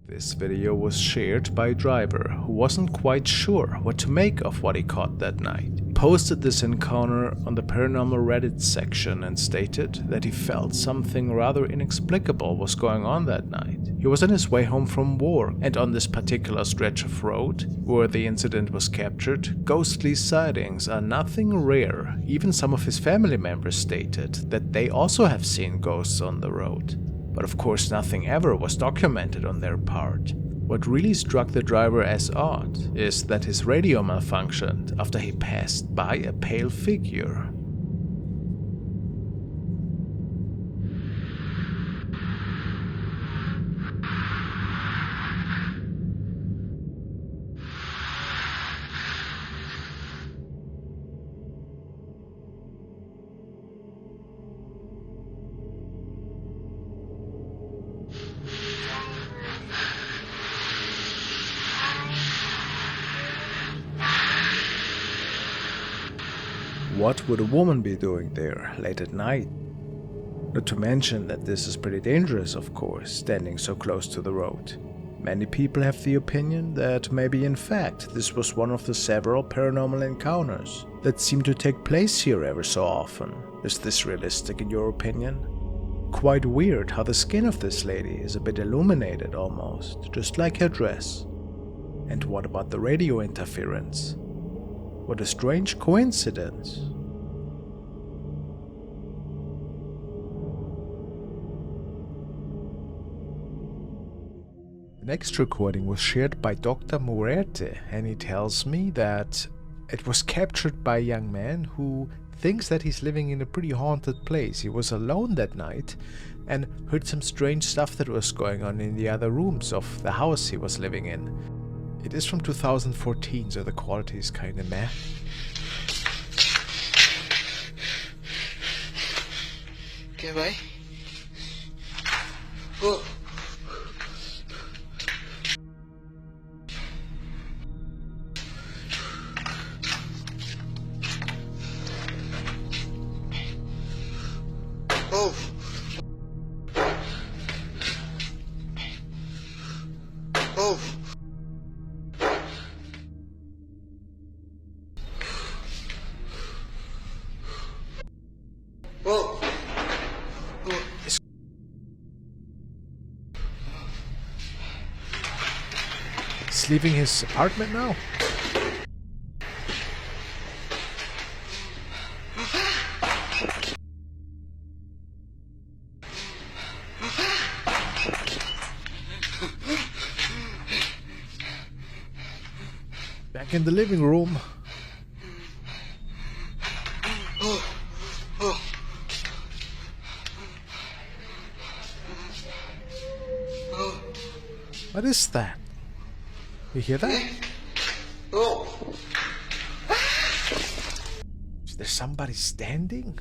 This video was shared by a driver who wasn't quite sure what to make of what he caught that night. He posted this encounter on the paranormal Reddit section and stated that he felt something rather inexplicable was going on that night. He was on his way home from work, and on this particular stretch of road where the incident was captured, ghostly sightings are nothing rare. Even some of his family members stated that they also have seen ghosts on the road. But of course nothing ever was documented on their part. What really struck the driver as odd is that his radio malfunctioned after he passed by a pale figure. What would a woman be doing there late at night? Not to mention that this is pretty dangerous, of course, standing so close to the road. Many people have the opinion that maybe in fact this was one of the several paranormal encounters that seem to take place here ever so often. Is this realistic in your opinion? Quite weird how the skin of this lady is a bit illuminated almost, just like her dress. And what about the radio interference? What a strange coincidence. The next recording was shared by Dr. Muerte, and he tells me that it was captured by a young man who thinks that he's living in a pretty haunted place. He was alone that night and heard some strange stuff that was going on in the other rooms of the house he was living in. It is from 2014, so the quality is kinda meh. ¿Qué va? Oh. Oh. Oh. Oh. He's leaving his apartment now? Back in the living room. What is that? You hear that? Is there somebody standing?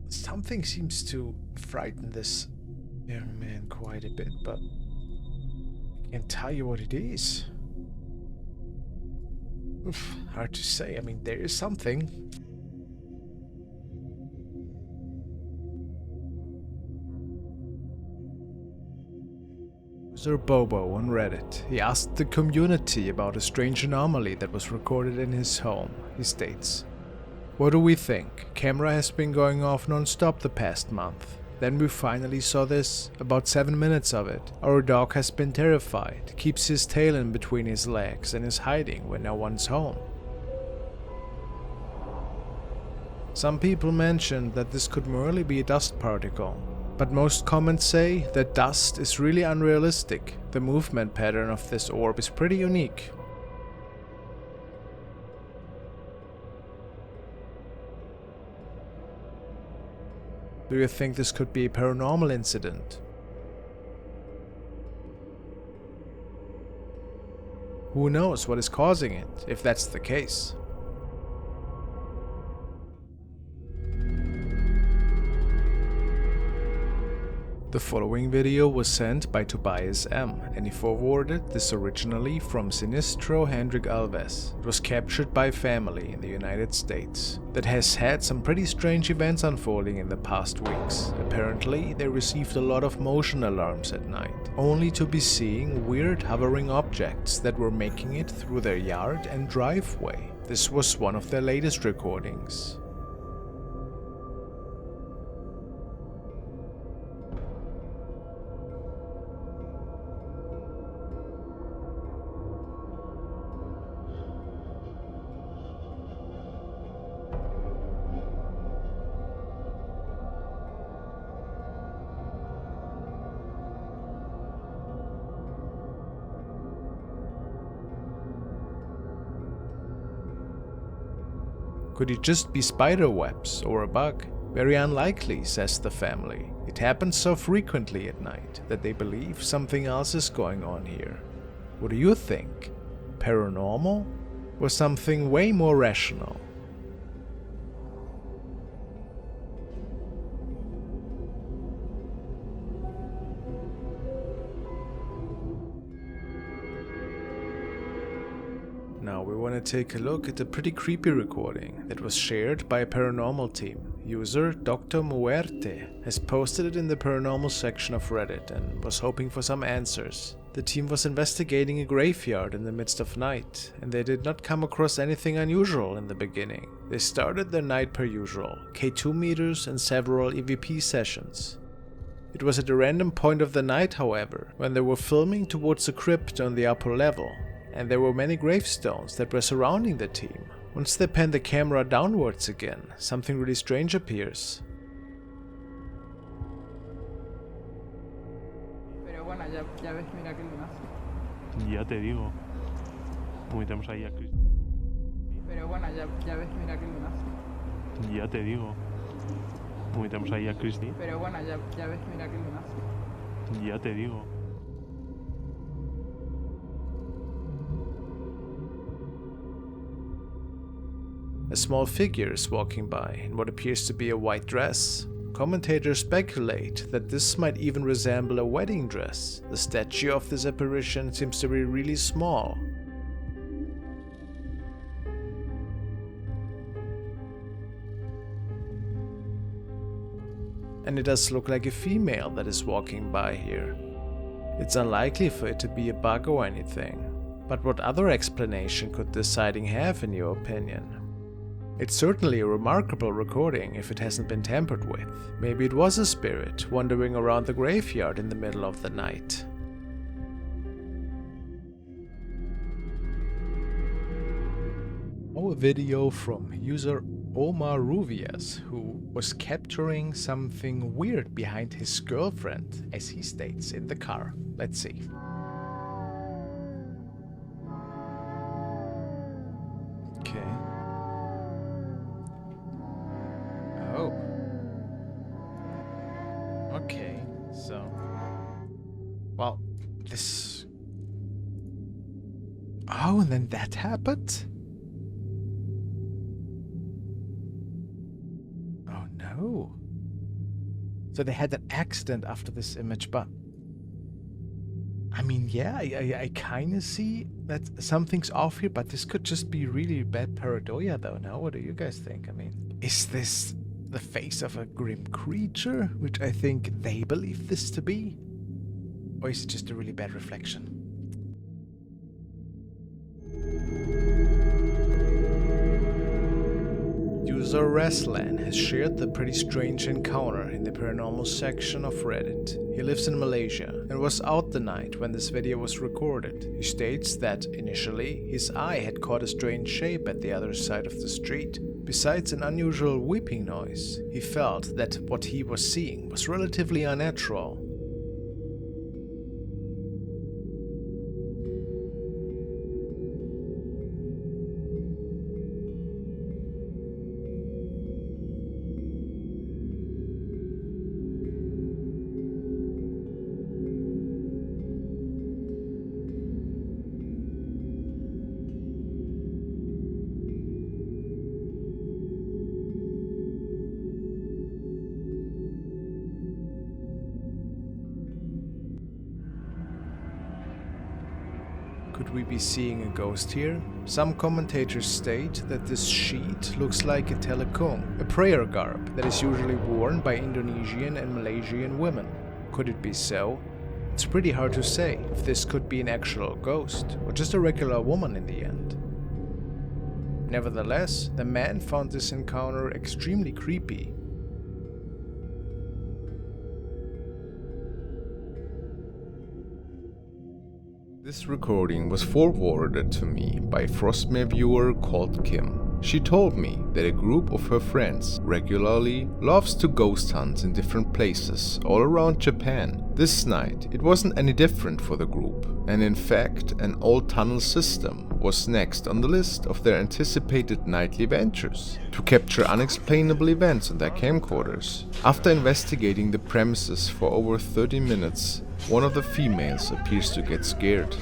Something seems to frighten this young man quite a bit, but I can't tell you what it is. Oof, hard to say. I mean, there is something. User Bobo on Reddit. He asked the community about a strange anomaly that was recorded in his home. He states, "What do we think? Camera has been going off non-stop the past month. Then we finally saw this, about 7 minutes of it. Our dog has been terrified, keeps his tail in between his legs and is hiding when no one's home." Some people mentioned that this could merely be a dust particle, but most comments say that dust is really unrealistic. The movement pattern of this orb is pretty unique. Do you think this could be a paranormal incident? Who knows what is causing it, if that's the case? The following video was sent by Tobias M, and he forwarded this originally from Sinistro Hendrik Alves. It was captured by family in the United States that has had some pretty strange events unfolding in the past weeks. Apparently, they received a lot of motion alarms at night, only to be seeing weird hovering objects that were making it through their yard and driveway. This was one of their latest recordings. Could it just be spider webs or a bug? Very unlikely, says the family. It happens so frequently at night that they believe something else is going on here. What do you think? Paranormal? Or something way more rational? Now we want to take a look at a pretty creepy recording that was shared by a paranormal team. User Dr. Muerte has posted it in the paranormal section of Reddit and was hoping for some answers. The team was investigating a graveyard in the midst of night, and they did not come across anything unusual in the beginning. They started their night per usual, K2 meters and several EVP sessions. It was at a random point of the night, however, when they were filming towards a crypt on the upper level, and there were many gravestones that were surrounding the team. Once they pan the camera downwards again, something really strange appears. Pero bueno, ya ves, mira qué lunazo. Ya te digo. Metemos ahí a Chris. Pero bueno, ya ves, mira qué lunazo. Ya te digo. Metemos ahí a Christy. Pero bueno, ya ves, mira qué lunazo. Ya te digo. A small figure is walking by in what appears to be a white dress. Commentators speculate that this might even resemble a wedding dress. The statue of this apparition seems to be really small. And it does look like a female that is walking by here. It's unlikely for it to be a bug or anything. But what other explanation could this sighting have, in your opinion? It's certainly a remarkable recording if it hasn't been tampered with. Maybe it was a spirit wandering around the graveyard in the middle of the night. A video from user Omar Ruvias, who was capturing something weird behind his girlfriend, as he states in the car. Let's see. Okay. Oh. Okay, so... Well, this... Oh, and then that happened? Oh no. So they had an accident after this image, but... I mean, yeah, I kind of see that something's off here, but this could just be really bad paranoia though, no? What do you guys think? I mean, is this the face of a grim creature, which I think they believe this to be? Or is it just a really bad reflection? User Reslan has shared the pretty strange encounter in the paranormal section of Reddit. He lives in Malaysia and was out the night when this video was recorded. He states that initially his eye had caught a strange shape at the other side of the street. Besides an unusual weeping noise, he felt that what he was seeing was relatively unnatural. Could we be seeing a ghost here? Some commentators state that this sheet looks like a telekung, a prayer garb that is usually worn by Indonesian and Malaysian women. Could it be so? It's pretty hard to say if this could be an actual ghost or just a regular woman in the end. Nevertheless, the man found this encounter extremely creepy. This recording was forwarded to me by a Frostmare viewer called Kim. She told me that a group of her friends regularly loves to ghost hunt in different places all around Japan. This night it wasn't any different for the group, and in fact an old tunnel system was next on the list of their anticipated nightly ventures to capture unexplainable events on their camcorders. After investigating the premises for over 30 minutes, one of the females appears to get scared.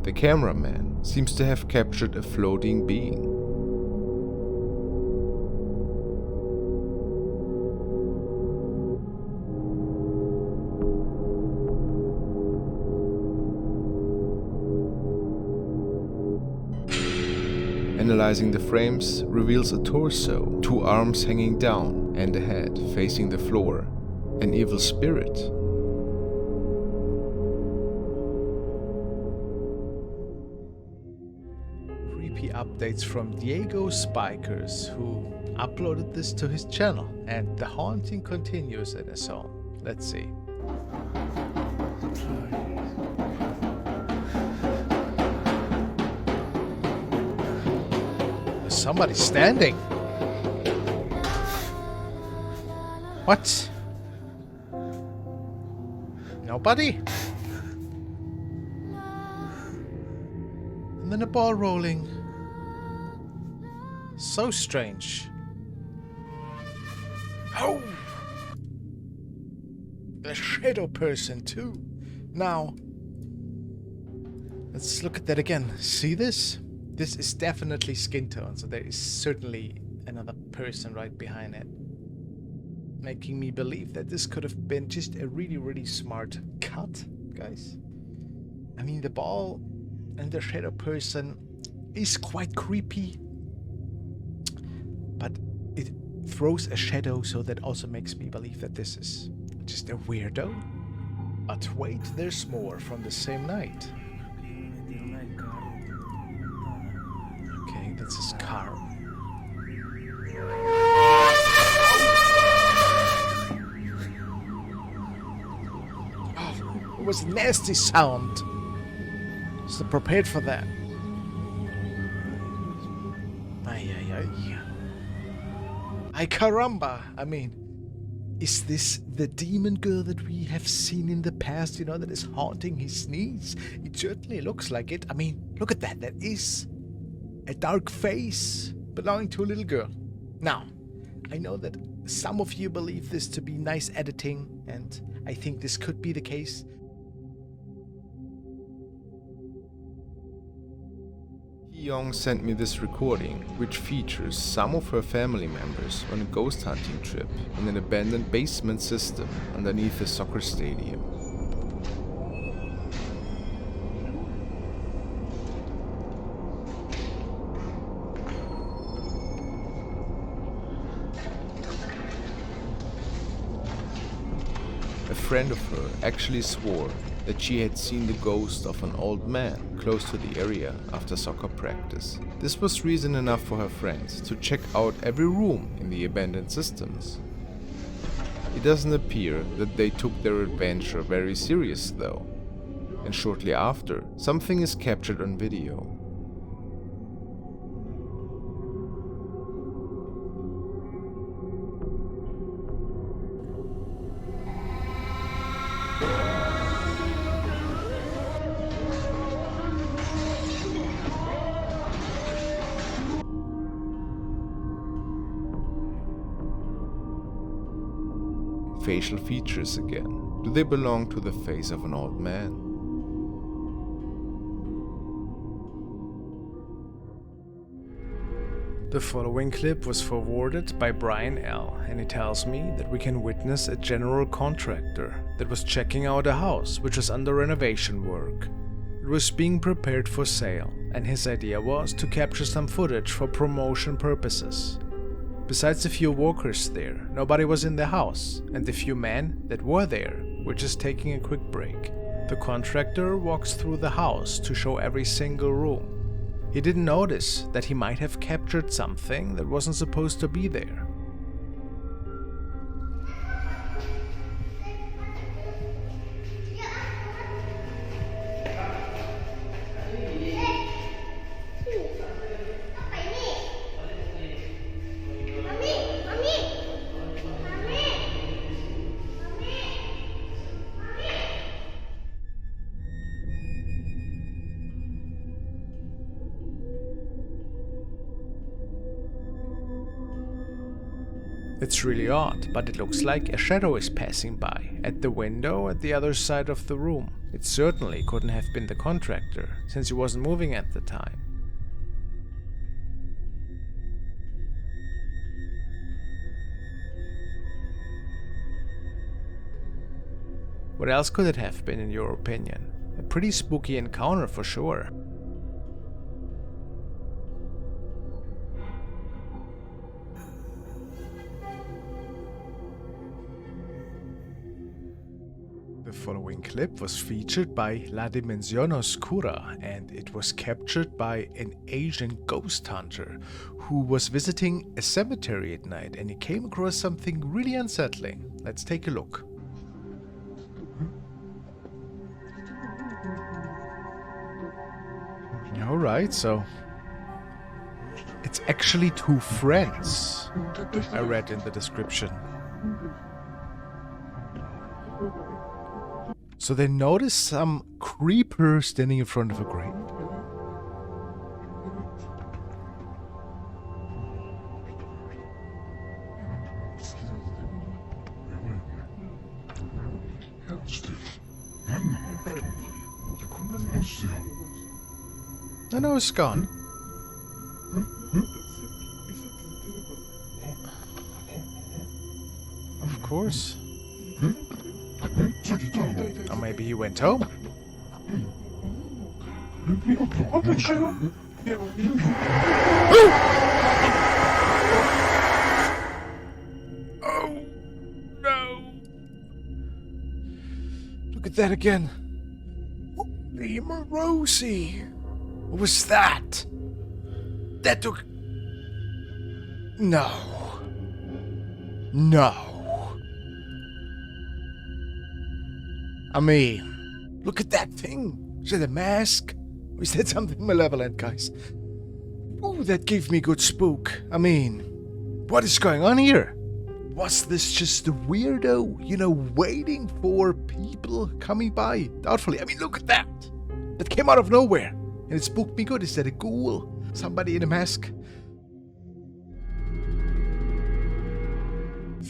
The cameraman seems to have captured a floating being. Analyzing the frames reveals a torso, 2 arms hanging down, and a head facing the floor. An evil spirit. Creepy updates from Diego Spikers, who uploaded this to his channel, and the haunting continues in his own. Let's see. Somebody standing. What? Nobody? And then a ball rolling. So strange. Oh! The shadow person too. Now, let's look at that again. See this? This is definitely skin tone, so there is certainly another person right behind it. Making me believe that this could have been just a really smart cut, guys. I mean, the ball and the shadow person is quite creepy, but it throws a shadow, so that also makes me believe that this is just a weirdo. But wait, there's more from the same night. Okay, that's his car. Oh, it was a nasty sound. So prepared for that. Ay caramba! I mean, is this the demon girl that we have seen in the past, you know, that is haunting his knees? It certainly looks like it. I mean, look at that. That is a dark face belonging to a little girl. Now, I know that some of you believe this to be nice editing, and I think this could be the case. Young sent me this recording, which features some of her family members on a ghost hunting trip in an abandoned basement system underneath a soccer stadium. A friend of her actually swore that she had seen the ghost of an old man close to the area after soccer practice. This was reason enough for her friends to check out every room in the abandoned systems. It doesn't appear that they took their adventure very serious though, and shortly after, something is captured on video. Facial features again. Do they belong to the face of an old man? The following clip was forwarded by Brian L, and he tells me that we can witness a general contractor that was checking out a house which was under renovation work. It was being prepared for sale, and his idea was to capture some footage for promotion purposes. Besides a few workers there, nobody was in the house, and the few men that were there were just taking a quick break. The contractor walks through the house to show every single room. He didn't notice that he might have captured something that wasn't supposed to be there. It's really odd, but it looks like a shadow is passing by at the window at the other side of the room. It certainly couldn't have been the contractor, since he wasn't moving at the time. What else could it have been, in your opinion? A pretty spooky encounter for sure. The following clip was featured by La Dimensión Oscura, and it was captured by an Asian ghost hunter who was visiting a cemetery at night, and he came across something really unsettling. Let's take a look. Alright, so it's actually two friends, I read in the description. So they notice some creeper standing in front of a grave. No, it's gone. Of course. Or maybe he went home. Oh no! Look at that again. Holy Rosie! What was that? That took... No. No. I mean, look at that thing. Is it a mask? Or is that something malevolent, guys? Oh, that gave me good spook. I mean, what is going on here? Was this just a weirdo, waiting for people coming by? Doubtfully. I mean, look at that. That came out of nowhere. And it spooked me good. Is that a ghoul? Somebody in a mask?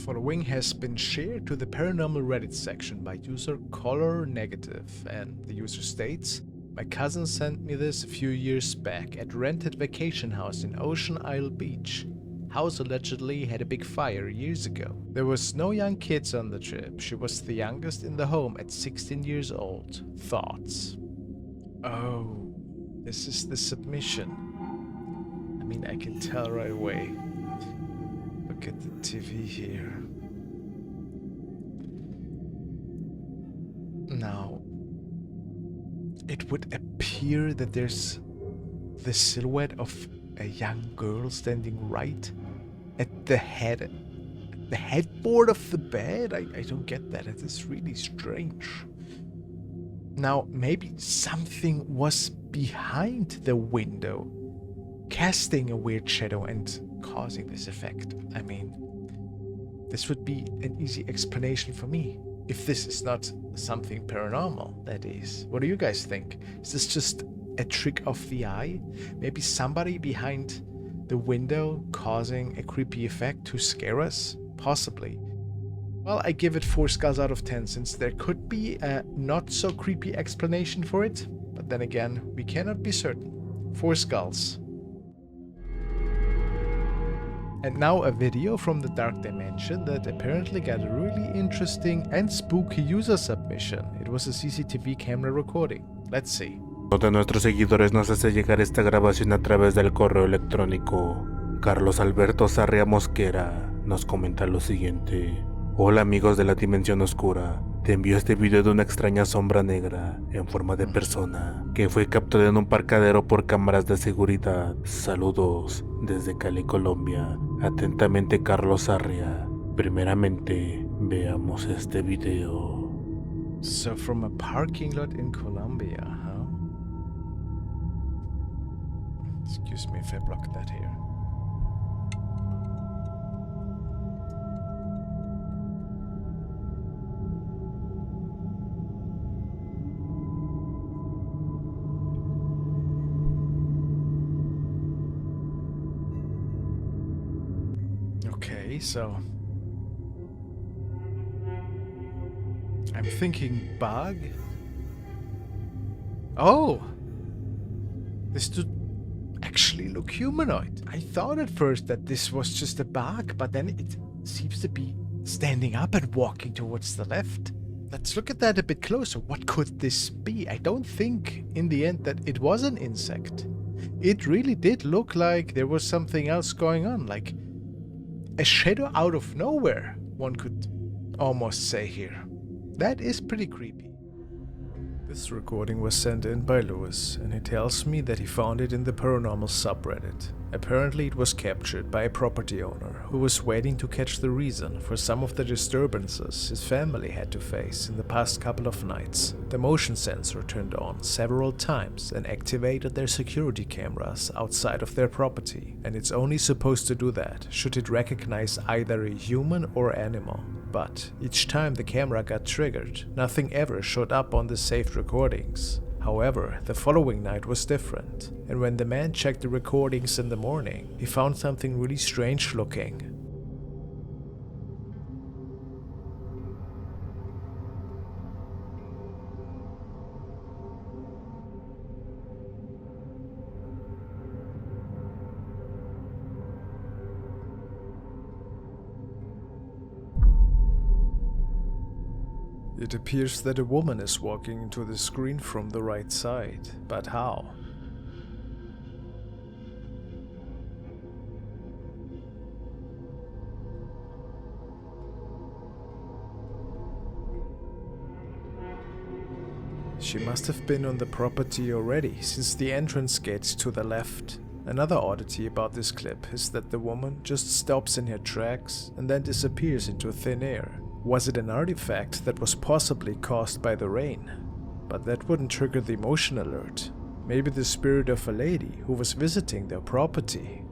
Following has been shared to the paranormal Reddit section by user Color Negative, and the user states, "My cousin sent me this a few years back at rented vacation house in Ocean Isle Beach. House allegedly had a big fire years ago. There was no young kids on the trip. She was the youngest in the home at 16 years old. Thoughts?" Oh, this is the submission. I mean, I can tell right away. Look at the TV here. Now, it would appear that there's the silhouette of a young girl standing right at the headboard of the bed. I don't get that. It is really strange. Now, maybe something was behind the window, casting a weird shadow and causing this effect. I mean, this would be an easy explanation for me. If this is not something paranormal, that is. What do you guys think? Is this just a trick of the eye? Maybe somebody behind the window causing a creepy effect to scare us? Possibly. Well, I give it 4 skulls out of 10, since there could be a not so creepy explanation for it. But then again, we cannot be certain. 4 skulls. And now a video from the dark dimension that apparently got a really interesting and spooky user submission. It was a CCTV camera recording. Let's see. Uno de nuestros seguidores nos hace llegar esta grabación a través del correo electrónico. Carlos Alberto Sarria Mosquera nos comenta lo siguiente. Hola amigos de la dimensión oscura. Te envío este video de una extraña sombra negra en forma de persona que fue capturada en un parcadero por cámaras de seguridad. Saludos desde Cali, Colombia. Atentamente, Carlos Sarria. Primeramente, veamos este video. So from a parking lot in Colombia, huh? Excuse me if I blocked that here. Okay, so I'm thinking bug. Oh, this dude actually look humanoid. I thought at first that this was just a bug, but then it seems to be standing up and walking towards the left. Let's look at that a bit closer. What could this be? I don't think in the end that it was an insect. It really did look like there was something else going on, like a shadow out of nowhere, one could almost say here. That is pretty creepy. This recording was sent in by Lewis, and he tells me that he found it in the paranormal subreddit. Apparently it was captured by a property owner who was waiting to catch the reason for some of the disturbances his family had to face in the past couple of nights. The motion sensor turned on several times and activated their security cameras outside of their property, and it's only supposed to do that should it recognize either a human or animal. But each time the camera got triggered, nothing ever showed up on the saved recordings. However, the following night was different, and when the man checked the recordings in the morning, he found something really strange looking. It appears that a woman is walking into the screen from the right side, but how? She must have been on the property already, since the entrance gate's to the left. Another oddity about this clip is that the woman just stops in her tracks and then disappears into thin air. Was it an artifact that was possibly caused by the rain? But that wouldn't trigger the emotion alert. Maybe the spirit of a lady who was visiting their property.